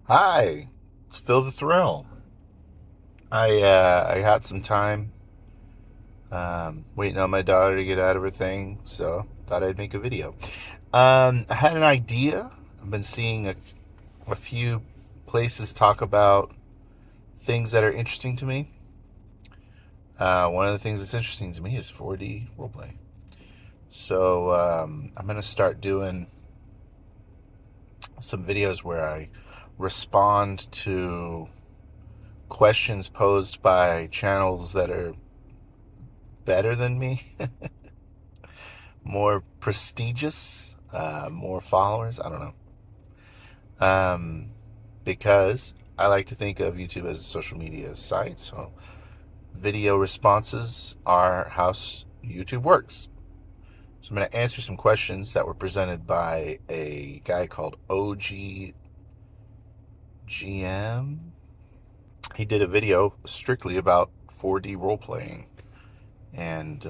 Hi, it's Phil the Thrill. I had some time waiting on my daughter to get out of her thing, so thought I'd make a video. I had an idea. I've been seeing a few places talk about things that are interesting to me. One of the things that's interesting to me is 4D roleplay. So I'm gonna start doing some videos where I respond to questions posed by channels that are better than me, more prestigious, more followers. I don't know. Because I like to think of YouTube as a social media site, so video responses are how YouTube works. So I'm going to answer some questions that were presented by a guy called OGGM. He did a video strictly about 4D role playing, and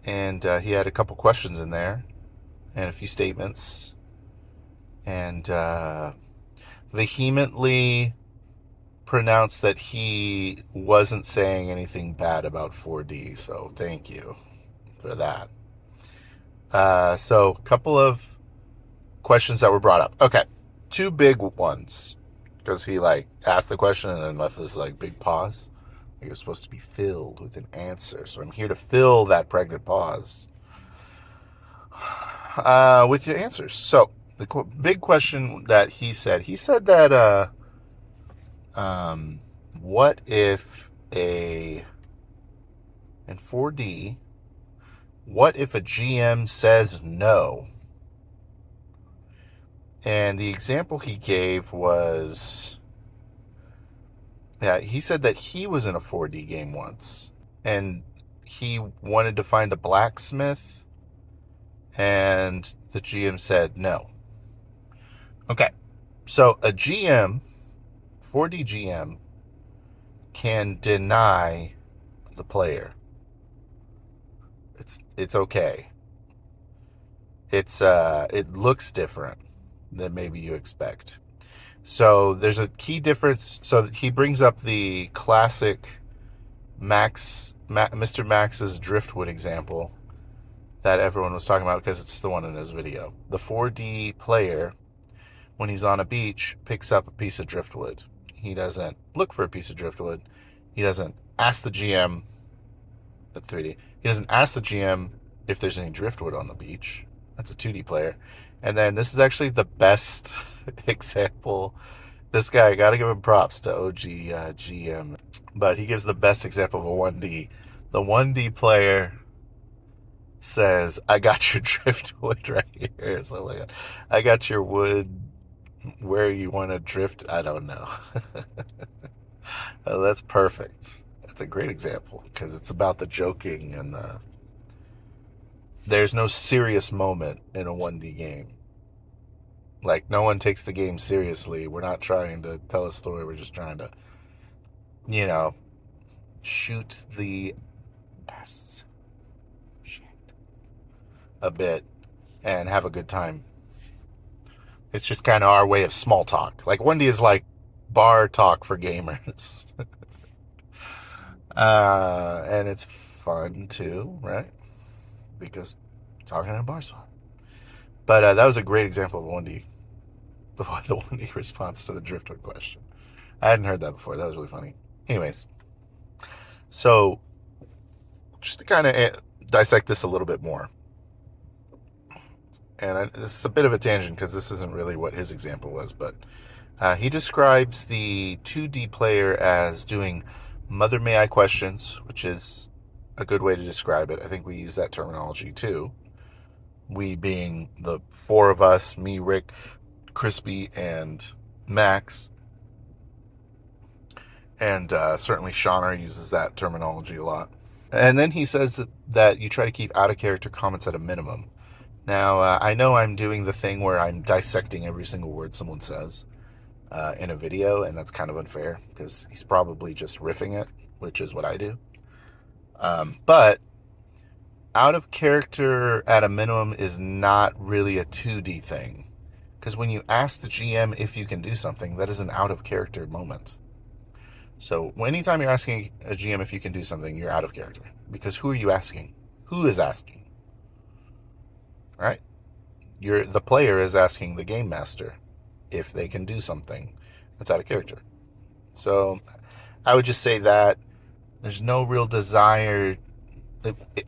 he had a couple questions in there and a few statements, and vehemently pronounced that he wasn't saying anything bad about 4D. So thank you for that. So a couple of questions that were brought up. Okay, two big ones, because he like asked the question and then left this like big pause. It was supposed to be filled with an answer, so I'm here to fill that pregnant pause with your answers. So the big question that he said that um, what if a in 4D, what if a GM says no? And the example he gave was, yeah, he said that he was in a 4D game once and he wanted to find a blacksmith and the GM said no. Okay, so a GM, 4D GM, can deny the player. It's okay. It looks different than maybe you expect. So there's a key difference. So he brings up the classic Mr. Max's driftwood example that everyone was talking about because it's the one in his video. The 4D player, when he's on a beach, picks up a piece of driftwood. He doesn't look for a piece of driftwood. He doesn't ask the GM at 3D. He doesn't ask the GM if there's any driftwood on the beach. That's a 2D player. And then this is actually the best example. This guy, I got to give him props to OG GM. But he gives the best example of a 1D. The 1D player says, I got your driftwood right here. So like, I got your wood where you want to drift. I don't know. That's perfect. That's a great example because it's about the joking and there's no serious moment in a 1D game. Like, no one takes the game seriously. We're not trying to tell a story. We're just trying to, you know, shoot the S shit a bit and have a good time. It's just kind of our way of small talk. Like, 1D is like bar talk for gamers. And it's fun too, right? Because talking in a bar's fun. But that was a great example of 1D. The 1D response to the driftwood question. I hadn't heard that before. That was really funny. Anyways, so just to kind of dissect this a little bit more, and this is a bit of a tangent because this isn't really what his example was, but he describes the 2D player as doing Mother May I questions, which is a good way to describe it. I think we use that terminology too. We being the four of us, me, Rick, Crispy, and Max. And certainly Shauner uses that terminology a lot. And then he says that you try to keep out of character comments at a minimum. Now, I know I'm doing the thing where I'm dissecting every single word someone says in a video, and that's kind of unfair because he's probably just riffing it, which is what I do. But out of character at a minimum is not really a 2D thing. Because when you ask the GM if you can do something, that is an out of character moment. So anytime you're asking a GM if you can do something, you're out of character. Because who are you asking? Who is asking? Right? The player is asking the game master if they can do something. That's out of character. So I would just say that there's no real desire.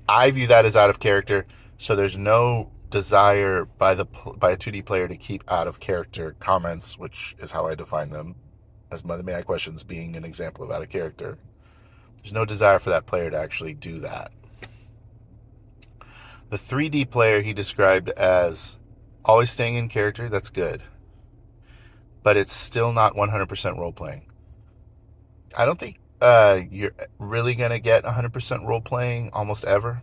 I view that as out of character. So there's no desire by a 2D player to keep out of character comments, which is how I define them, as my AI questions being an example of out of character. There's no desire for that player to actually do that. The 3D player he described as always staying in character. That's good, but it's still not 100% role playing. I don't think you're really gonna get 100% role playing almost ever.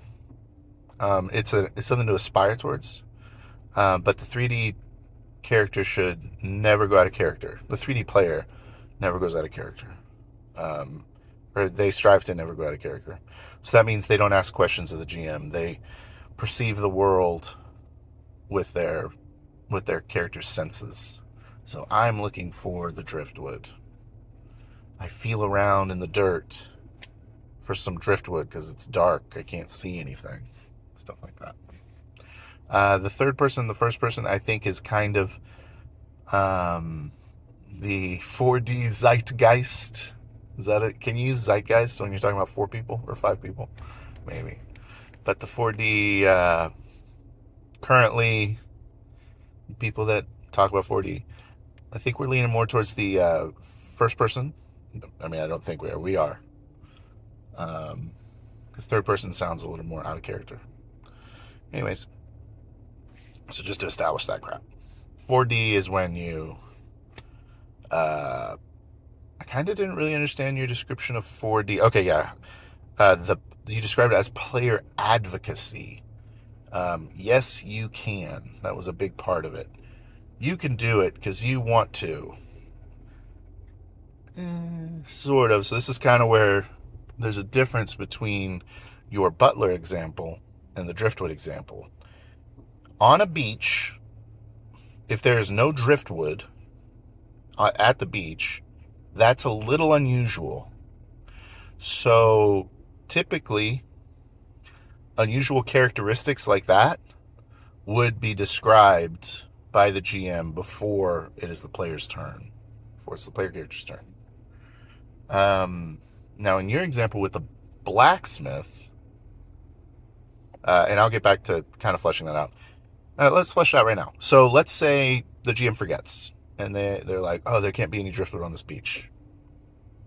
It's something to aspire towards, but the 3D character should never go out of character. The 3D player never goes out of character, or they strive to never go out of character. So that means they don't ask questions of the GM. They perceive the world with their character's senses. So I'm looking for the driftwood. I feel around in the dirt for some driftwood because it's dark. I can't see anything. Stuff like that. The third person, the first person, I think is kind of the 4D zeitgeist. Is that it? Can you use zeitgeist when you're talking about 4 people or 5 people? Maybe. But the 4D, currently, people that talk about 4D, I think we're leaning more towards the first person. I mean, I don't think we are. Because third person sounds a little more out of character. Anyways, so just to establish that crap. 4D is when you... I kind of didn't really understand your description of 4D. Okay, yeah. You described it as player advocacy. Yes, you can. That was a big part of it. You can do it because you want to. Sort of. So this is kind of where there's a difference between your butler example and the driftwood example. On a beach, if there is no driftwood at the beach, that's a little unusual. So typically, unusual characteristics like that would be described by the GM before it is the player's turn, before it's the player character's turn. Now, in your example with the blacksmith, and I'll get back to kind of fleshing that out. Let's flesh it out right now. So let's say the GM forgets, and they're like, oh, there can't be any driftwood on this beach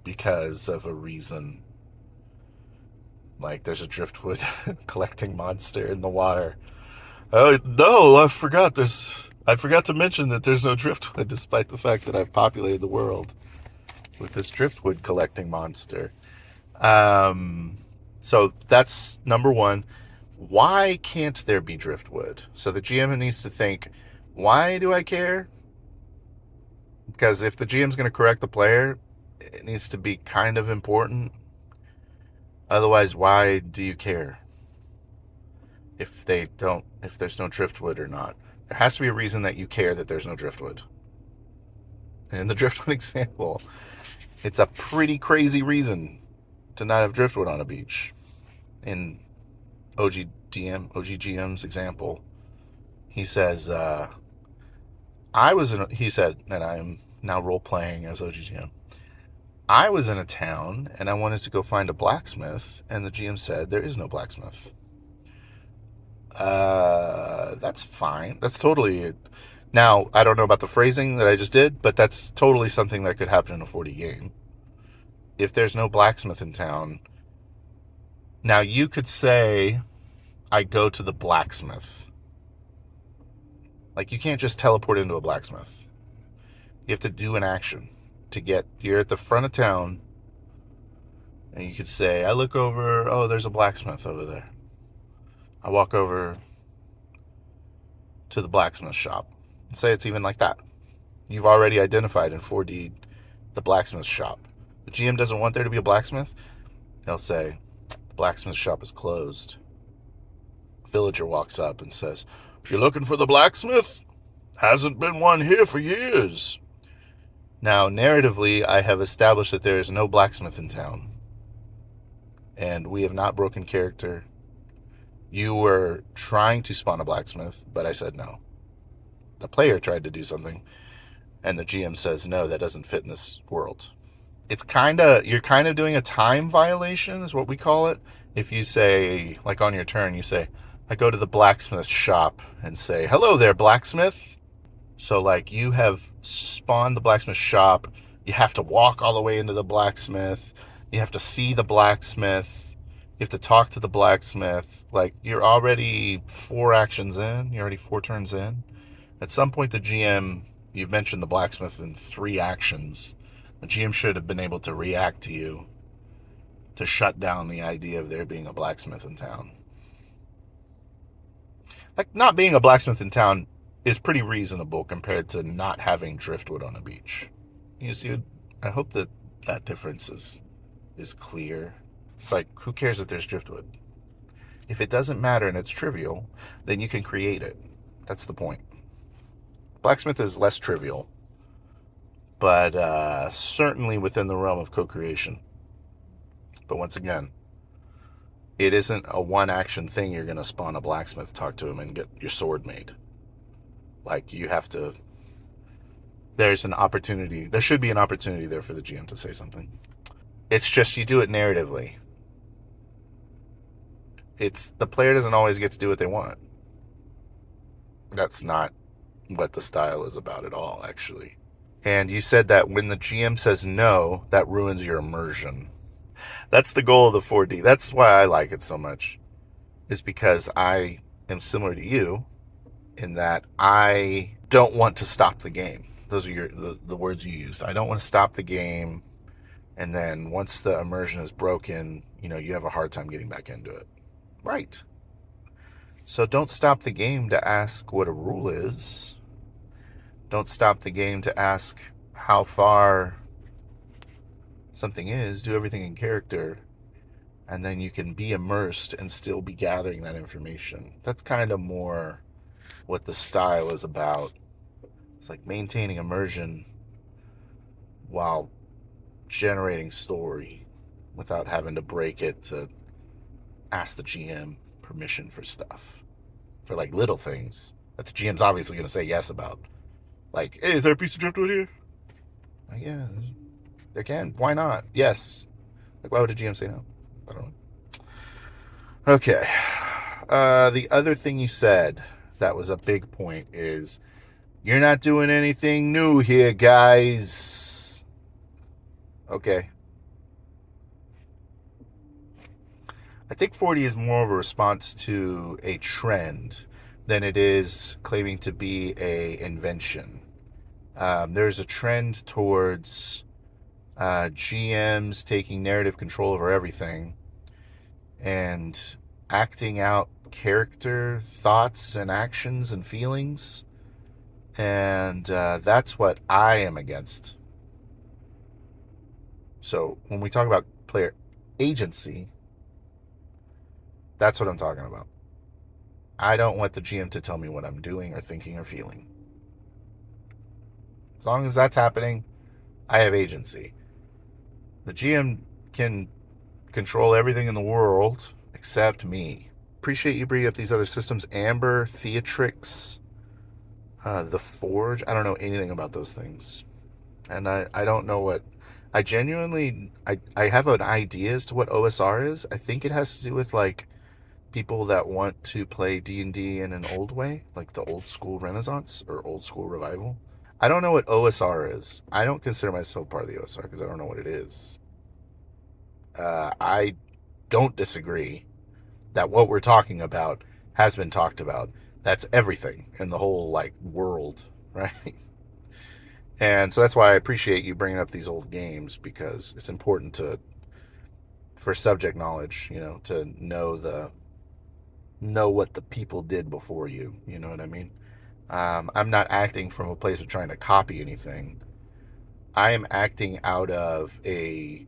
because of a reason. Like there's a driftwood collecting monster in the water. Oh no, I forgot to mention that there's no driftwood, despite the fact that I've populated the world with this driftwood collecting monster. So that's number one. Why can't there be driftwood? So the GM needs to think, why do I care? Because if the GM's going to correct the player, it needs to be kind of important. Otherwise, why do you care? If there's no driftwood or not. There has to be a reason that you care that there's no driftwood. And in the driftwood example, it's a pretty crazy reason to not have driftwood on a beach. In OGGM's example, he says, he said, and I am now role playing as OGGM. I was in a town and I wanted to go find a blacksmith, and the GM said there is no blacksmith. That's fine. That's totally... Now, I don't know about the phrasing that I just did, but that's totally something that could happen in a 4D game. If there's no blacksmith in town, now you could say, I go to the blacksmith. Like, you can't just teleport into a blacksmith. You have to do an action you're at the front of town, and you could say, I look over, oh, there's a blacksmith over there. I walk over to the blacksmith shop. Say it's even like that. You've already identified in 4D the blacksmith shop. The GM doesn't want there to be a blacksmith. He'll say, the blacksmith shop is closed. A villager walks up and says, you're looking for the blacksmith? Hasn't been one here for years. Now, narratively, I have established that there is no blacksmith in town. And we have not broken character. You were trying to spawn a blacksmith, but I said no. The player tried to do something, and the GM says, no, that doesn't fit in this world. You're kind of doing a time violation, is what we call it. If you say, like on your turn, you say, I go to the blacksmith shop and say, hello there, blacksmith. So, like, you have spawned the blacksmith shop. You have to walk all the way into the blacksmith. You have to see the blacksmith. You have to talk to the blacksmith. Like, you're already 4 actions in. You're already 4 turns in. At some point, the GM, you've mentioned the blacksmith in 3 actions. The GM should have been able to react to you to shut down the idea of there being a blacksmith in town. Like, not being a blacksmith in town is pretty reasonable compared to not having driftwood on a beach. You see, I hope that that difference is clear. It's like, who cares if there's driftwood? If it doesn't matter and it's trivial, then you can create it. That's the point. Blacksmith is less trivial, but certainly within the realm of co-creation. But once again, it isn't a one-action thing. You're going to spawn a blacksmith, talk to him, and get your sword made. Like, you have to... There's an opportunity. There should be an opportunity there for the GM to say something. It's just you do it narratively. The player doesn't always get to do what they want. That's not what the style is about at all, actually. And you said that when the GM says no, that ruins your immersion. That's the goal of the 4D. That's why I like it so much. Is because I am similar to you in that I don't want to stop the game. Those are the words you used. I don't want to stop the game, and then once the immersion is broken, you have a hard time getting back into it. Right. So don't stop the game to ask what a rule is. Don't stop the game to ask how far something is. Do everything in character, and then you can be immersed and still be gathering that information. That's kind of more what the style is about. It's like maintaining immersion while generating story without having to break it to ask the GM permission for stuff. For like little things that the GM's obviously going to say yes about. Like, hey, is there a piece of driftwood here? Like, yeah, there can. Why not? Yes. Like, why would a GM say no? I don't know. Okay. The other thing you said that was a big point is, you're not doing anything new here, guys. Okay. I think 40 is more of a response to a trend than it is claiming to be a invention. There's a trend towards GMs taking narrative control over everything and acting out character thoughts and actions and feelings. And that's what I am against. So when we talk about player agency, that's what I'm talking about. I don't want the GM to tell me what I'm doing or thinking or feeling. As long as that's happening, I have agency. The GM can control everything in the world except me. Appreciate you bringing up these other systems. Amber, Theatrix, The Forge. I don't know anything about those things. And I don't know what... I genuinely... I have an idea as to what OSR is. I think it has to do with, like, people that want to play D&D in an old way, like the old school Renaissance or old school revival. I don't know what OSR is. I don't consider myself part of the OSR because I don't know what it is. I don't disagree that what we're talking about has been talked about. That's everything in the whole, like, world, right? And so that's why I appreciate you bringing up these old games, because it's important for subject knowledge, to know what the people did before you. You know what I mean? I'm not acting from a place of trying to copy anything. I am acting out of a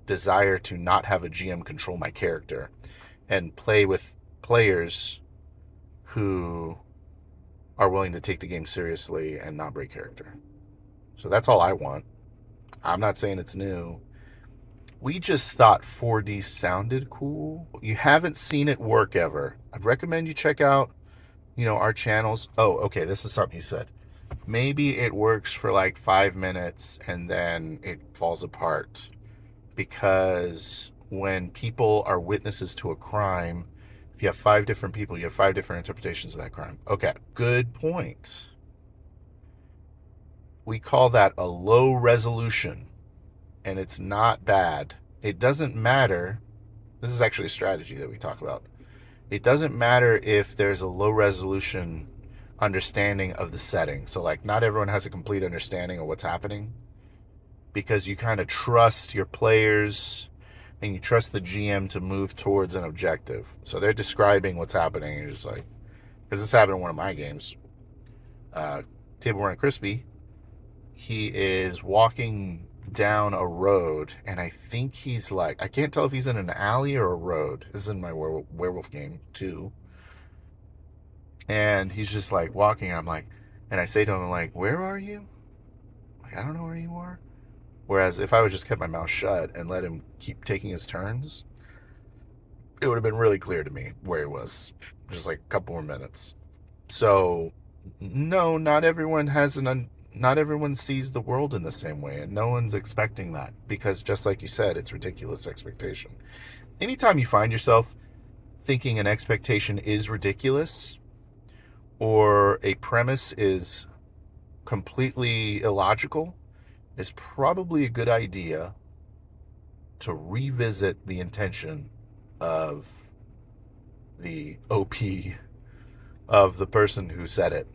desire to not have a GM control my character and play with players who are willing to take the game seriously and not break character. So that's all I want. I'm not saying it's new. We just thought 4D sounded cool. You haven't seen it work ever. I'd recommend you check out, our channels. Oh, okay, this is something you said. Maybe it works for like 5 minutes and then it falls apart because when people are witnesses to a crime, if you have 5 different people, you have 5 different interpretations of that crime. Okay, good point. We call that a low resolution, and it's not bad. It doesn't matter. This is actually a strategy that we talk about. It doesn't matter if there's a low resolution understanding of the setting. So, like, not everyone has a complete understanding of what's happening because you kind of trust your players and you trust the GM to move towards an objective. So they're describing what's happening. And you're just like, because this happened in one of my games, Table Run Crispy. He is walking down a road, and I think he's like, I can't tell if he's in an alley or a road. This is in my werewolf game too. And he's just like walking. I'm like, and I say to him, like, where are you? Like, I don't know where you are. Whereas if I would just kept my mouth shut and let him keep taking his turns, it would have been really clear to me where he was. Just like a couple more minutes. So, no, not everyone not everyone sees the world in the same way, and no one's expecting that because, just like you said, it's ridiculous expectation. Anytime you find yourself thinking an expectation is ridiculous or a premise is completely illogical, it's probably a good idea to revisit the intention of the OP of the person who said it.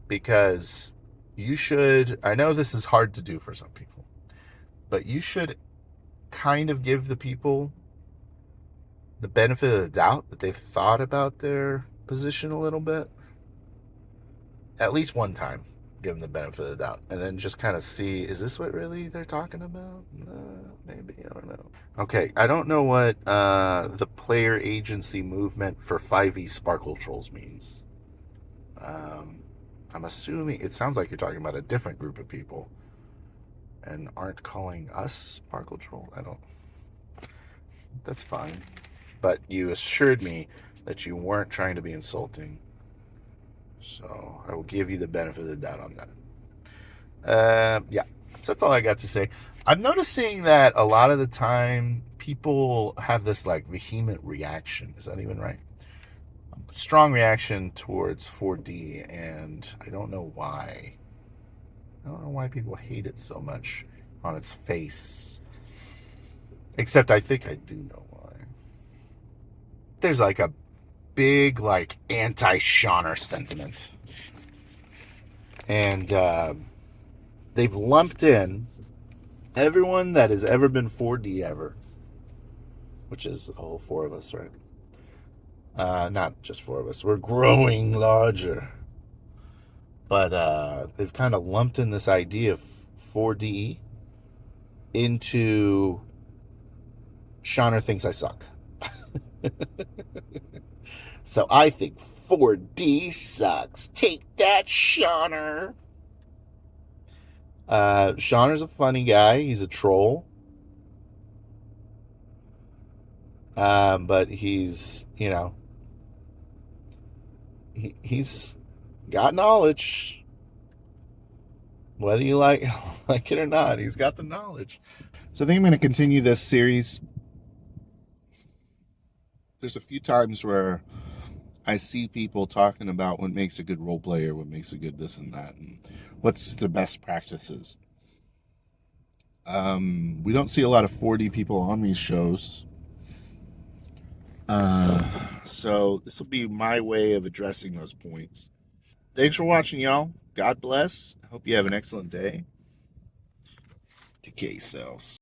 Because you should, I know this is hard to do for some people, but you should kind of give the people the benefit of the doubt that they've thought about their position a little bit. At least one time, give them the benefit of the doubt. And then just kind of see, is this what really they're talking about? Maybe, I don't know. Okay, I don't know what the player agency movement for 5e Sparkle Trolls means. I'm assuming, it sounds like you're talking about a different group of people and aren't calling us Sparkle Troll. That's fine. But you assured me that you weren't trying to be insulting. So I will give you the benefit of the doubt on that. Yeah, so that's all I got to say. I'm noticing that a lot of the time people have this like vehement reaction. Is that even right? Strong reaction towards 4D, and I don't know why. I don't know why people hate it so much on its face. Except I think I do know why. There's like a big like anti-Shauner sentiment. And they've lumped in everyone that has ever been 4D ever. Which is all 4 of us, right? Not just 4 of us. We're growing larger. But they've kind of lumped in this idea of 4D into Shauner thinks I suck. So I think 4D sucks. Take that, Shauner. Shauner's a funny guy. He's a troll. But he's, he's got knowledge. Whether you like it or not, he's got the knowledge. So I think I'm going to continue this series. There's a few times where I see people talking about what makes a good role player, what makes a good this and that, and what's the best practices. We don't see a lot of 4D people on these shows. So this will be my way of addressing those points. Thanks for watching, y'all. God bless. I hope you have an excellent day. Decay cells.